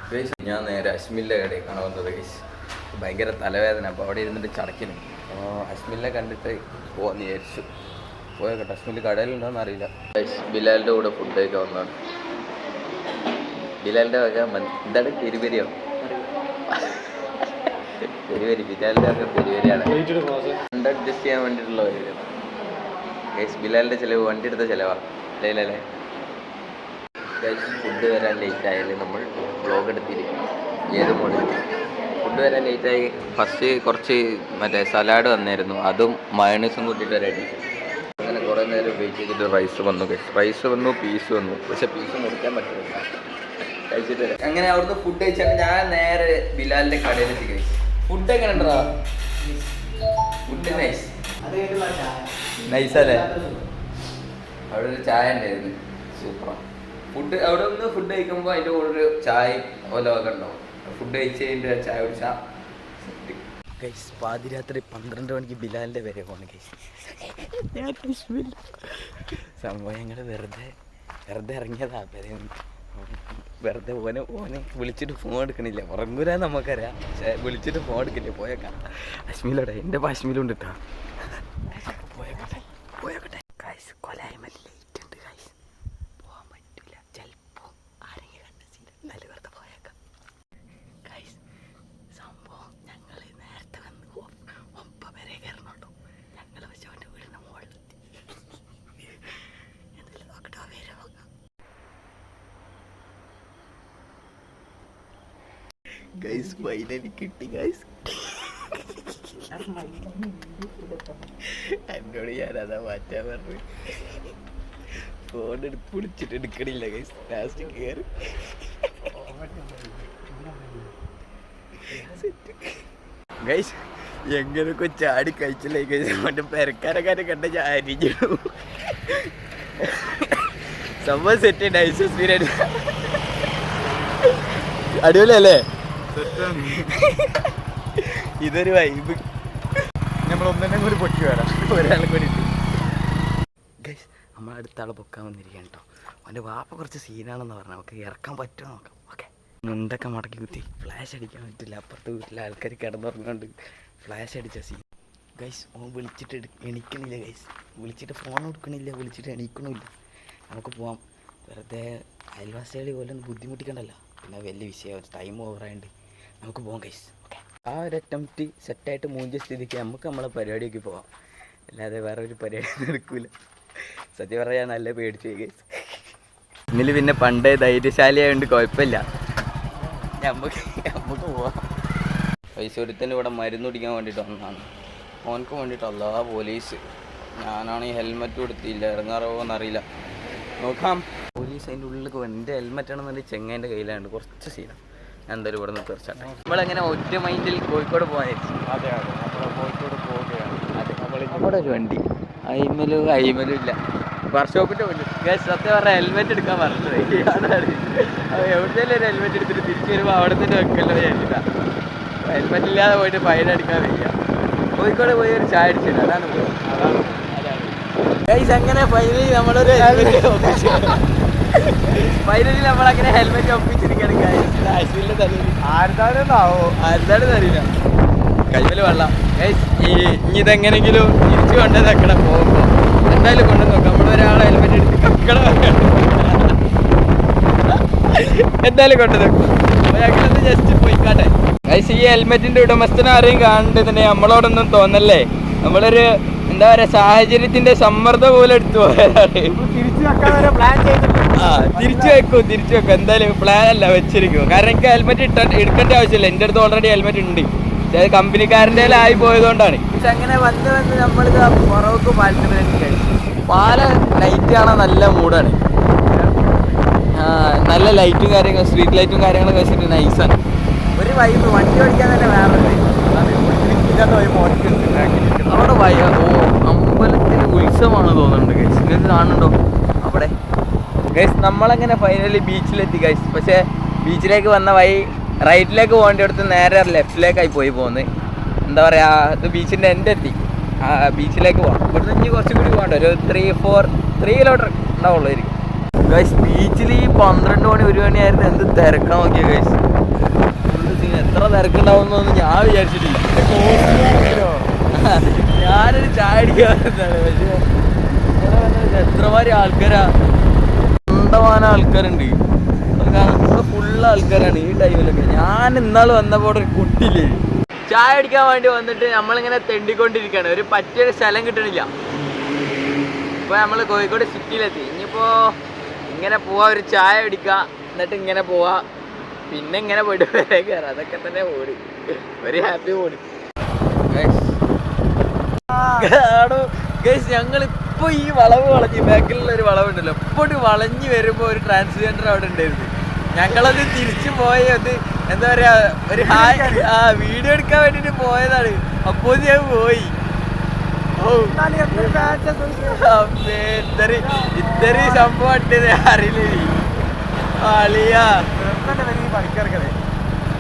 Guys ഞാൻ നേരെ അശ്മിലിൻ്റെ കടയിൽ വന്നത് ഗൈസ്. ഭയങ്കര തലവേദന, അപ്പോൾ അവിടെ ഇരുന്നിട്ട് ചടക്കുന്നു. അപ്പോൾ അശ്മിലിനെ കണ്ടിട്ട് പോകാൻ വിചാരിച്ചു. പോയേക്കട്ടെ, അശ്മിൽ കടയിലുണ്ടോയെന്ന് അറിയില്ല. ഗൈസ് ബിലാലിൻ്റെ കൂടെ ഫുഡ് കഴിക്കാൻ വന്നതാണ്. ബിലാലിൻ്റെ വക എന്താണ് പെരിപെരിയോ? പെരിപെരി, ബിലാലിൻ്റെ വക പെരിപെരിയാണ്. ഫണ്ട് അഡ്ജസ്റ്റ് ചെയ്യാൻ വേണ്ടിയിട്ടുള്ള പരിപാടിയാണ് ഗൈസ്. ബിലാലിൻ്റെ ചിലവ് വണ്ടി എടുത്ത ചിലവാണ് അല്ലേ? ഗൈസ് ഫുഡ് വരാൻ ലേറ്റ് ആയാലും നമ്മൾ വ്ളോഗ് എടുത്തിരിക്കും. ഏത് മോഡിൽ ഫുഡ് വരാൻ ലേറ്റായി. ഫസ്റ്റ് കുറച്ച് മറ്റേ സലാഡ് വന്നായിരുന്നു, അതും മയണൈസും കൂട്ടിയിട്ട് വരായിട്ട്. അങ്ങനെ കുറേ നേരം വെയിറ്റ് ചെയ്തിട്ട് റൈസ് വന്നു ഗൈസ്. റൈസ് വന്നു, പീസ് വന്നു. പക്ഷെ പീസ് മുറിക്കാൻ പറ്റില്ല. കഴിച്ചിട്ട് അങ്ങനെ അവിടുന്ന് ഫുഡ് കഴിച്ചാൽ ഞാൻ നേരെ ബിലാലിൻ്റെ കടയിലെത്തി ഗൈസ്. ഫുഡ് എങ്ങനെ ഉണ്ടോ? ഫുഡ് നൈസ് നൈസല്ലേ? അവിടെ ഒരു ചായ ഉണ്ടായിരുന്നു, സൂപ്പറാണ്. ഫുഡ് അവിടെ നിന്ന് ഫുഡ് കഴിക്കുമ്പോൾ അതിൻ്റെ കൂടെ ഒരു ചായ ഓലൊക്കെ ഉണ്ടാവും. ഫുഡ് കഴിച്ച് കഴിഞ്ഞിട്ട് ചായ കുടിച്ചാൽ ഗൈസ്. പാതിരാത്രി 12 മണിക്ക് ബിലാലിൻ്റെ വരെ പോകണം ഗൈസ്. സംഭവം ഞങ്ങൾ വെറുതെ ഇറങ്ങിയതാ. വെറുതെ ഓനെ വിളിച്ചിട്ട് ഫോൺ എടുക്കണില്ല. ഉറങ്ങൂരാ നമുക്കറിയാം, പക്ഷേ വിളിച്ചിട്ട് ഫോൺ എടുക്കില്ല. പോയേക്കാം അശ്മിലോടെ, എൻ്റെ അശ്മിലുണ്ട് കേട്ടോ. പോയേക്കട്ടെ ഗൈസ്. കൊലായ്മല്ല ലേറ്റ് ഉണ്ട് ഗൈസ്, പോകാൻ പറ്റില്ല. ചിലപ്പോൾ ആരെങ്കിലും കണ്ട സീൻ വെറുതെ പോയേക്കാം ഗൈസ്. സംഭവം ഞങ്ങൾ നേരത്തെ വന്ന് 9 വരെ കയറണുള്ളൂ. ഞങ്ങൾ പക്ഷേ അവൻ്റെ വീടിൻ്റെ മുകളിലെത്തി. എന്തെങ്കിലും നോക്കട്ടോ, പേര് നോക്കാം ഗൈസ്. ഫൈനലി കിട്ടി ഗൈസ്. എന്നോട് ഞാനതാ മാറ്റാൻ പറഞ്ഞു. ഫോൺ വിളിച്ചിട്ട് എടുക്കണില്ല ഗൈസ്. ലാസ്റ്റ് കയറി ഗൈസ്. എങ്ങനെയൊക്കെ ചാടി കഴിച്ചില്ലേ ഗൈസ്. മറ്റേ പെരക്കാരക്കാരെ കണ്ട ചാരിഞ്ഞു. സംഭവം സെറ്റ് നൈസ് എക്സ്പീരിയൻസ്. അടിപൊളിയല്ലേ? ഇതൊരു വൈബ്. നമ്മൾ ഒന്നെ കൂടി പൊട്ടി വേണം, ഒരാളെ കൂടി ഗൈസ്. നമ്മളടുത്ത ആളെ പൊക്കാൻ വന്നിരിക്കുകയാണ് കേട്ടോ. അവൻ്റെ വാപ്പ കുറച്ച് സീനാണെന്ന് പറഞ്ഞാൽ നമുക്ക് ഇറക്കാൻ പറ്റുമോ നോക്കാം. ഓക്കെ, മുണ്ടൊക്കെ മടക്കി കുത്തി ഫ്ലാഷ് അടിക്കാൻ പറ്റില്ല. അപ്പുറത്ത് വീട്ടിലെ ആൾക്കാർ കിടന്നുറങ്ങാണ്ട് ഫ്ലാഷ് അടിച്ച സീൻ ഗൈസ്. ഓൻ വിളിച്ചിട്ട് എണീക്കണില്ല ഗൈസ്. വിളിച്ചിട്ട് ഫോൺ കൊടുക്കണില്ല, വിളിച്ചിട്ട് എണീക്കണില്ല. നമുക്ക് പോവാം. വെറുതെ അയൽവാസികളി പോലെ ഒന്ന് ബുദ്ധിമുട്ടിക്കണ്ടല്ലോ. പിന്നെ വലിയ വിഷയം, ടൈം ഓവറായതുകൊണ്ട് നമുക്ക് പോകാം ഗൈസ്. ഓക്കെ, ആ ഒരു അറ്റംപ്റ്റ് സെറ്റായിട്ട് മൂഞ്ച സ്ഥിതിക്ക് നമുക്ക് നമ്മളെ പരിപാടിയൊക്കെ പോവാം. അല്ലാതെ വേറെ ഒരു പരിപാടി എടുക്കില്ല. സത്യം പറയാൻ നല്ല പേടിച്ചു ഗൈസ്. ഇന്നിൽ പിന്നെ പണ്ട് ധൈര്യശാലിയായതുകൊണ്ട് കുഴപ്പമില്ല. നമുക്ക് പോവാം. പൈസ ഒരുത്തന്നെ ഇവിടെ മരുന്ന് കുടിക്കാൻ വേണ്ടിയിട്ട് വന്നതാണ്. ഓനക്ക് വേണ്ടിയിട്ട് അല്ലാ പോലീസ്. ഞാനാണെങ്കിൽ ഹെൽമെറ്റ് കൊടുത്തില്ല, ഇറങ്ങാറോന്നറിയില്ല. നോക്കാം. പോലീസ് അതിൻ്റെ ഉള്ളിലേക്ക് എൻ്റെ ഹെൽമെറ്റാണെന്നുണ്ടെങ്കിൽ ചെങ്ങേൻ്റെ കയ്യിലാണ്. കുറച്ച് സീനാണ്. ഞാൻ എന്തായാലും ഇവിടെ നിന്ന് തീർച്ചയായിട്ടും നമ്മളെങ്ങനെ ഒറ്റ മൈൻഡിൽ കോഴിക്കോട് പോകാനായിരിക്കും. അതെ അതെ, നമ്മൾ കോഴിക്കോട് പോവുകയാണ്. അതെ, നമ്മുടെ ഒരു വണ്ടി അയിമലും ഇല്ല. വർക്ക്ഷോപ്പിൻ്റെ മുന്നിൽ സത്യം പറഞ്ഞാൽ ഹെൽമെറ്റ് എടുക്കാൻ പറഞ്ഞത് അതാണ്. എവിടുന്നേലും ഒരു ഹെൽമെറ്റ് എടുത്തിട്ട് തിരിച്ചു വരുമ്പോൾ അവിടെ തന്നെ വെക്കല്ലോ വിചാരിച്ചില്ല. ഹെൽമെറ്റ് ഇല്ലാതെ പോയിട്ട് ഫൈൻ അടിക്കാൻ വയ്യ. കോഴിക്കോട് പോയി ഒരു ചായ അടിച്ചില്ല. അതാണ് ഗൈസ്. അങ്ങനെ ഫൈനലി നമ്മളൊരു നമ്മളങ്ങനെ ഹെൽമെറ്റ് ഒപ്പിച്ചിരിക്കുകയാണ് ഗൈസ്. അശ്വിൻ്റെ തലയിൽ ആരുതാണെന്ന് അറിയില്ല. കൈമല് വെള്ളം ഗൈസ്. ഇനി ഇതെങ്ങനെങ്കിലും തിരിച്ചു കൊണ്ടേ വെക്കണം. പോകുമ്പോൾ എന്തായാലും കൊണ്ടു നോക്കാം. നമ്മളൊരാളെ ഹെൽമെറ്റ് എടുത്ത് കക്കണം എന്തായാലും കൊണ്ടു നോക്കും. അപ്പോൾ ഞങ്ങളൊന്ന് ജസ്റ്റ് പോയിക്കാട്ടെ ഗൈസ്. ഈ ഹെൽമെറ്റിൻ്റെ ഉടമസ്ഥനെ ആരെയും കാണുന്നുണ്ടെന്നുണ്ടെങ്കിൽ നമ്മളോടൊന്നും തോന്നല്ലേ. നമ്മളൊരു എന്താ പറയുക, സാഹചര്യത്തിൻ്റെ സമ്മർദ്ദം പോലെ എടുത്തു പോയതാണ്. തിരിച്ചു വെക്കും എന്തായാലും. പ്ലാൻ അല്ല, വെച്ചിരിക്കും. കാരണം എനിക്ക് ഹെൽമെറ്റ് എടുക്കേണ്ട ആവശ്യമില്ല. എൻ്റെ അടുത്ത് ഓൾറെഡി ഹെൽമെറ്റ് ഉണ്ട്. പക്ഷേ കമ്പനിക്കാരൻ്റെ ആയി പോയതുകൊണ്ടാണ്. പക്ഷെ അങ്ങനെ വന്ന് നമ്മൾ പുറവക്ക് പാല ലൈറ്റ് കാണാൻ നല്ല മൂടാണ്. നല്ല ലൈറ്റും കാര്യങ്ങളും സ്ട്രീറ്റ് ലൈറ്റും കാര്യങ്ങളൊക്കെ വെച്ചിട്ട് നൈസാണ്. ഒരു വൈബ്. വണ്ടി ഓടിക്കാൻ തന്നെ വേറെ അവിടെ അമ്പലത്തിന് ഉത്സവമാണ് തോന്നുന്നുണ്ട് ഗൈസ്. നിങ്ങൾക്ക് കാണുന്നുണ്ടോ അവിടെ ഗൈസ്? നമ്മളങ്ങനെ ഫൈനലി ബീച്ചിലെത്തി ഗൈസ്. പക്ഷേ ബീച്ചിലേക്ക് വന്ന വഴി റൈറ്റിലേക്ക് പോകേണ്ടിടത്ത് നേരെ ലെഫ്റ്റിലേക്കായി പോകുന്നത്. എന്താ പറയുക, ഇത് ബീച്ചിൻ്റെ എൻ്റെ എത്തി. ബീച്ചിലേക്ക് പോകാം. ഇവിടുന്ന് ഇനി കുറച്ചും കൂടി പോകണ്ട, ഒരു 3 കിലോമീറ്റർ ഉണ്ടാവുള്ളൂ ആയിരിക്കും ഗൈസ്. ബീച്ചിൽ ഈ 12 മണി 1 മണിയായിരുന്നു എന്ത് തിരക്കാൻ നോക്കിയ ഗൈസ്. തിരക്കുണ്ടാവുന്നൊന്നും ഞാൻ വിചാരിച്ചിട്ടില്ല. ഞാനൊരു ചായ അടിക്കാൻ വരുന്നതാണ്. പക്ഷേ എത്രമാതിരി ആൾക്കാരാ, കണ്ടമാനം ആൾക്കാരുണ്ട്. ഫുള്ള് ആൾക്കാരാണ് ഈ ടൈമിലൊക്കെ. ഞാൻ ഇന്നാൾ വന്നപ്പോൾ ഒരു കുട്ടിയില്ലേ ചായ അടിക്കാൻ വേണ്ടി വന്നിട്ട് നമ്മളിങ്ങനെ തെണ്ടിക്കൊണ്ടിരിക്കുകയാണ്. ഒരു പറ്റിയൊരു സ്ഥലം കിട്ടണില്ല. ഇപ്പോൾ നമ്മൾ കോഴിക്കോട് സിറ്റിയിലെത്തി. ഇനിയിപ്പോൾ ഇങ്ങനെ പോവാ, ഒരു ചായ അടിക്കുക, എന്നിട്ട് ഇങ്ങനെ പോവാ, പിന്നെ ഇങ്ങനെ പോയിട്ട് വരെ കയറാം. അതൊക്കെ തന്നെ ഓടി ഒരു ഹാപ്പി ഓടി. ഞങ്ങളിപ്പോൾ ഈ വളവ് വളഞ്ഞ് ബാക്കിലുള്ള ഒരു വളവുണ്ടല്ലോ, ഇപ്പോൾ വളഞ്ഞ് വരുമ്പോൾ ഒരു ട്രാൻസ്ജെൻഡർ അവിടെ ഉണ്ടായിരുന്നു. ഞങ്ങളത് തിരിച്ചു പോയി അത് എന്താ പറയാ, ഒരു വീഡിയോ എടുക്കാൻ വേണ്ടിട്ട് പോയതാണ്. അപ്പോ ഞാൻ പോയി. ഇത്രയും സംഭവം അറിയില്ലേ അളിയാ.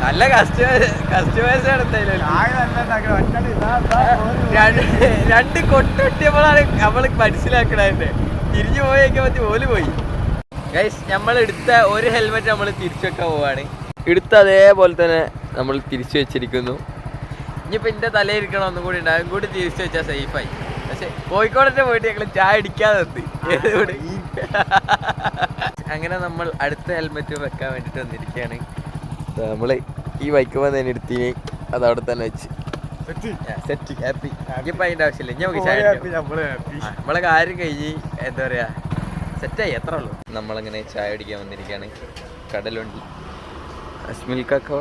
നല്ല കസ്റ്റമേഴ്സ് ആണ് എന്തായാലും. രണ്ട് കൊട്ടിയപ്പോഴാണ് നമ്മൾ മനസ്സിലാക്കണേ. തിരിഞ്ഞു പോയേക്കാൻ പറ്റി ഓല് പോയി. ഗൈസ്, നമ്മൾ എടുത്ത ഒരു ഹെൽമെറ്റ് നമ്മൾ തിരിച്ചു വെക്കാൻ പോവാണ്. എടുത്ത അതേപോലെ തന്നെ നമ്മൾ തിരിച്ചു വെച്ചിരിക്കുന്നു. ഇനിയിപ്പോൾ എൻ്റെ തലയിരിക്കണം ഒന്നും കൂടി ഉണ്ട്, അതും കൂടി തിരിച്ചു വെച്ചാൽ സേഫായി. പക്ഷെ കോഴിക്കോടൊക്കെ പോയിട്ട് ഞങ്ങൾ ചായ അടിക്കാതെ നിർത്തി. അങ്ങനെ നമ്മൾ അടുത്ത ഹെൽമെറ്റ് വെക്കാൻ വേണ്ടിയിട്ട് വന്നിരിക്കുകയാണ്. നമ്മൾ ഈ ബൈക്ക് വന്നതിന് എടുത്തിന് അതവിടെ തന്നെ വെച്ച് സെറ്റ് ഹാപ്പി. ഇനിയിപ്പോൾ അതിൻ്റെ ആവശ്യമില്ല. ഇനി നമുക്ക് ചായ നമ്മളെ കാര്യം കഴിഞ്ഞ് എന്താ പറയുക സെറ്റായി, എത്ര ഉള്ളൂ. നമ്മളങ്ങനെ ചായ അടിക്കാൻ വന്നിരിക്കുകയാണ്. കടലുണ്ടി അസ്മിൽക്കോ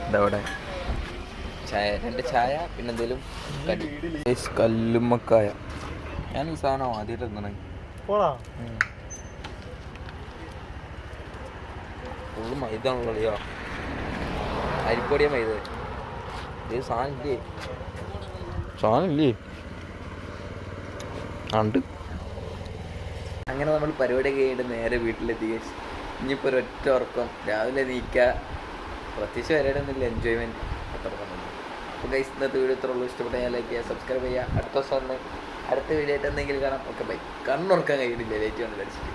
ഇതവിടെ ചായ, 2 ചായ, പിന്നെ എന്തെങ്കിലും കല്ലുമ്മക്കായ. ഞാൻ ഈ സാധനം ആദ്യമായിട്ട് തന്നേ. ഫുള്ള് മൈദ ആണല്ലോ, അരിപ്പൊടിയ മൈദ. ഇത് സാധനം ഇല്ലേ ഉണ്ട്. അങ്ങനെ നമ്മൾ പരിപാടി കഴിഞ്ഞിട്ട് നേരെ വീട്ടിലെത്തി. ഇനിയിപ്പോൾ ഒരൊറ്റ ഉറക്കം, രാവിലെ നീക്കുക, പ്രത്യേകിച്ച് വരേണ്ടൊന്നുമില്ല, എൻജോയ്മെൻറ്റ് അത്ര തന്നെ. അപ്പോൾ ഗൈസ്, ഇന്നത്തെ വീഡിയോ ഇത്ര ഉള്ളൂ. ഇഷ്ടപ്പെട്ട ഞാൻ ലൈക്ക് ചെയ്യുക, സബ്സ്ക്രൈബ് ചെയ്യുക. അടുത്ത ദിവസം അടുത്ത വീഡിയോ ആയിട്ട് എന്തെങ്കിലും കാണാം. Okay bye. കണ്ണുറക്കാൻ കഴിയുന്നില്ല, ലേറ്റ് കൊണ്ട് കളിച്ചിട്ട്.